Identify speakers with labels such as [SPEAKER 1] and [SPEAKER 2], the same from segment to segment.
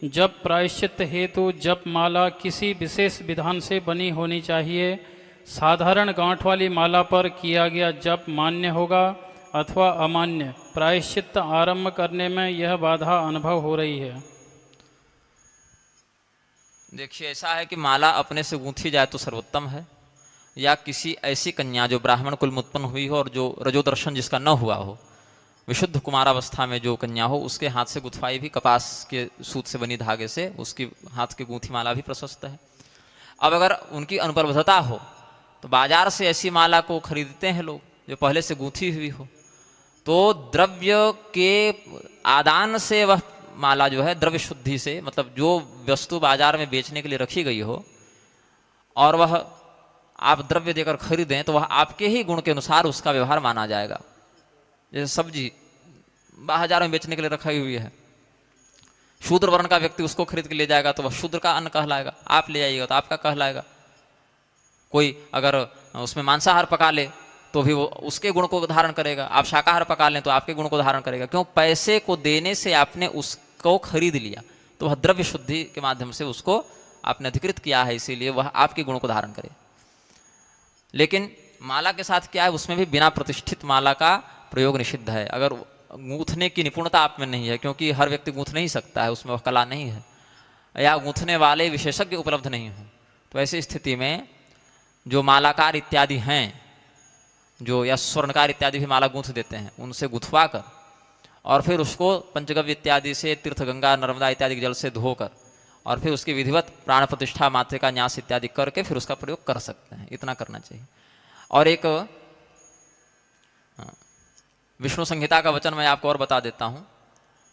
[SPEAKER 1] जप प्रायश्चित हेतु जप माला किसी विशेष विधान से बनी होनी चाहिए। साधारण गांठ वाली माला पर किया गया जप मान्य होगा अथवा अमान्य। प्रायश्चित आरंभ करने में यह बाधा अनुभव हो रही है।
[SPEAKER 2] देखिए, ऐसा है कि माला अपने से गूंथी जाए तो सर्वोत्तम है, या किसी ऐसी कन्या जो ब्राह्मण कुल में उत्पन्न हुई हो और जो रजोदर्शन जिसका न हुआ हो, विशुद्ध कुमारावस्था में जो कन्या हो, उसके हाथ से गुथवाई भी कपास के सूत से बनी धागे से उसकी हाथ की गूंथी माला भी प्रशस्त है। अब अगर उनकी अनुपलब्धता हो तो बाजार से ऐसी माला को खरीदते हैं लोग जो पहले से गूंथी हुई हो, तो द्रव्य के आदान से वह माला जो है द्रव्य शुद्धि से, मतलब जो वस्तु बाजार में बेचने के लिए रखी गई हो और वह आप द्रव्य देकर खरीदें तो वह आपके ही गुण के अनुसार उसका व्यवहार माना जाएगा। जैसे सब्जी बाजार में बेचने के लिए रखी हुई है, शूद्र वर्ण का व्यक्ति उसको खरीद के ले जाएगा तो वह शूद्र का अन्न कहलाएगा, आप ले आइएगा तो आपका कहलाएगा। कोई अगर उसमें मांसाहार पका ले तो भी वो उसके गुण को धारण करेगा, आप शाकाहार पका लें तो आपके गुण को धारण करेगा। क्यों? पैसे को देने से आपने उसको खरीद लिया तो वह द्रव्य शुद्धि के माध्यम से उसको आपने अधिकृत किया है, इसीलिए वह आपके गुण को धारण करे। लेकिन माला के साथ क्या है, उसमें भी बिना प्रतिष्ठित माला का प्रयोग निषिद्ध है। अगर गूंथने की निपुणता आप में नहीं है, क्योंकि हर व्यक्ति गूंथ नहीं सकता है, उसमें वह कला नहीं है, या गूंथने वाले विशेषज्ञ उपलब्ध नहीं हो, तो ऐसी स्थिति में जो मालाकार इत्यादि हैं, जो या स्वर्णकार इत्यादि भी माला गूंथ देते हैं, उनसे गुथवा कर और फिर उसको पंचगव्य इत्यादि से, तीर्थ गंगा नर्मदा इत्यादि के जल से धोकर और फिर उसकी विधिवत प्राण प्रतिष्ठा, मातृका न्यास इत्यादि करके फिर उसका प्रयोग कर सकते हैं। इतना करना चाहिए। और एक विष्णु संहिता का वचन मैं आपको और बता देता हूँ।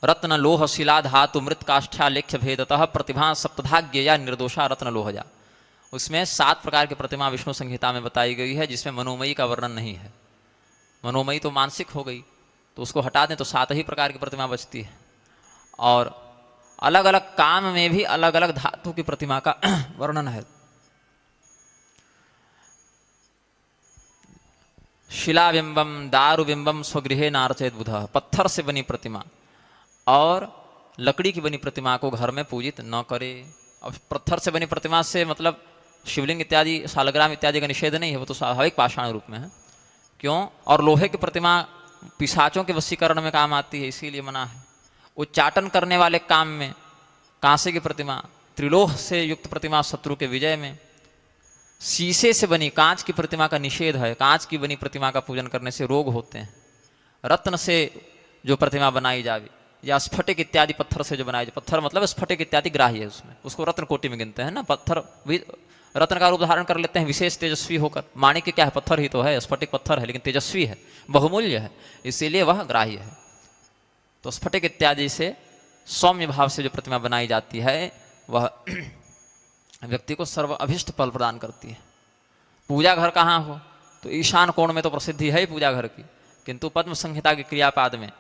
[SPEAKER 2] रत्न लोह शिला धातु मृत काष्ठा लेख्य भेदतः प्रतिभा सप्तभाग्य या निर्दोषा रत्न लोहजा। उसमें 7 प्रकार की प्रतिमा विष्णु संहिता में बताई गई है, जिसमें मनोमयी का वर्णन नहीं है। मनोमयी तो मानसिक हो गई, तो उसको हटा दें तो 7 ही प्रकार की प्रतिमा बचती है। और अलग अलग काम में भी अलग अलग धातु की प्रतिमा का वर्णन है। शिलाबिंबम दारुबिंबम स्वगृहे नारचेत बुधः, पत्थर से बनी प्रतिमा और लकड़ी की बनी प्रतिमा को घर में पूजित न करे। अब पत्थर से बनी प्रतिमा से मतलब शिवलिंग इत्यादि, शालग्राम इत्यादि का निषेध नहीं है, वो तो स्वाभाविक पाषाण रूप में है। क्यों? और लोहे की प्रतिमा पिशाचों के वशीकरण में काम आती है, इसीलिए मना है। उच्चाटन करने वाले काम में कांसे की प्रतिमा, त्रिलोह से युक्त प्रतिमा शत्रु के विजय में, शीशे से बनी कांच की प्रतिमा का निषेध है, कांच की बनी प्रतिमा का पूजन करने से रोग होते हैं। रत्न से जो प्रतिमा बनाई जाए या स्फटिक इत्यादि पत्थर से जो बनाई जाए, पत्थर मतलब स्फटिक इत्यादि ग्राह्य है, उसमें उसको रत्न कोटि में गिनते हैं ना। पत्थर भी रत्न का रूप धारण कर लेते हैं विशेष तेजस्वी होकर। माणिक्य क्या है? पत्थर ही तो है, स्फटिक पत्थर है लेकिन तेजस्वी है, बहुमूल्य है, इसीलिए वह ग्राह्य है। तो स्फटिक इत्यादि से सौम्य भाव से जो प्रतिमा बनाई जाती है वह व्यक्ति को सर्व अभिष्ट फल प्रदान करती है। पूजा घर कहाँ हो तो ईशान कोण में तो प्रसिद्धि है ही पूजा घर की, किंतु पद्म संहिता के क्रियापाद में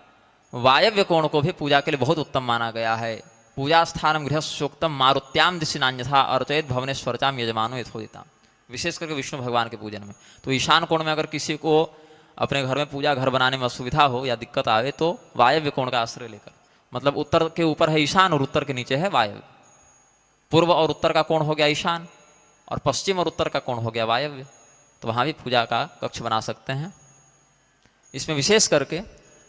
[SPEAKER 2] वायव्य कोण को भी पूजा के लिए बहुत उत्तम माना गया है। पूजा स्थानम गृहस्योक्तम मारुत्याम दिशि नान्यथा अर्चयेत भवनेश्वरचाम यजमानो यथोदिता, विशेष करके विष्णु भगवान के पूजन में। तो ईशान कोण में अगर किसी को अपने घर में पूजा घर बनाने में असुविधा हो या दिक्कत आवे तो वायव्य कोण का आश्रय लेकर, मतलब उत्तर के ऊपर है ईशान और उत्तर के नीचे है वायव्य। पूर्व और उत्तर का कोण हो गया ईशान और पश्चिम और उत्तर का कोण हो गया वायव्य, तो वहाँ भी पूजा का कक्ष बना सकते हैं। इसमें विशेष करके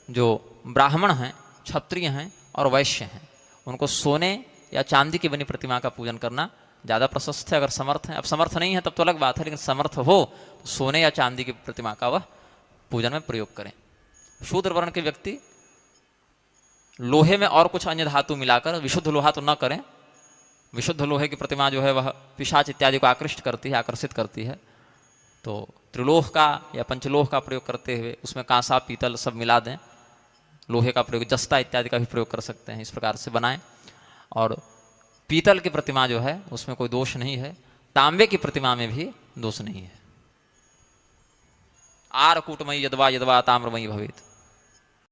[SPEAKER 2] जो ब्राह्मण हैं, क्षत्रिय हैं और वैश्य हैं, उनको सोने या चांदी की बनी प्रतिमा का पूजन करना ज़्यादा प्रशस्त है, अगर समर्थ है। अब समर्थ नहीं है तब तो अलग बात है, लेकिन समर्थ हो तो सोने या चांदी की प्रतिमा का वह पूजन में प्रयोग करें। शूद्र वर्ण के व्यक्ति लोहे में और कुछ अन्य धातु मिलाकर, विशुद्ध लोहा तो न करें, विशुद्ध लोहे की प्रतिमा जो है वह पिशाच इत्यादि को आकृष्ट करती है, आकर्षित करती है। तो त्रिलोह का या पंचलोह का प्रयोग करते हुए उसमें कांसा पीतल सब मिला दें, लोहे का प्रयोग, जस्ता इत्यादि का भी प्रयोग कर सकते हैं, इस प्रकार से बनाएं। और पीतल की प्रतिमा जो है उसमें कोई दोष नहीं है, तांबे की प्रतिमा में भी दोष नहीं है। आर कूटमयी यदवा यदवा ताम्रमयी भवेत।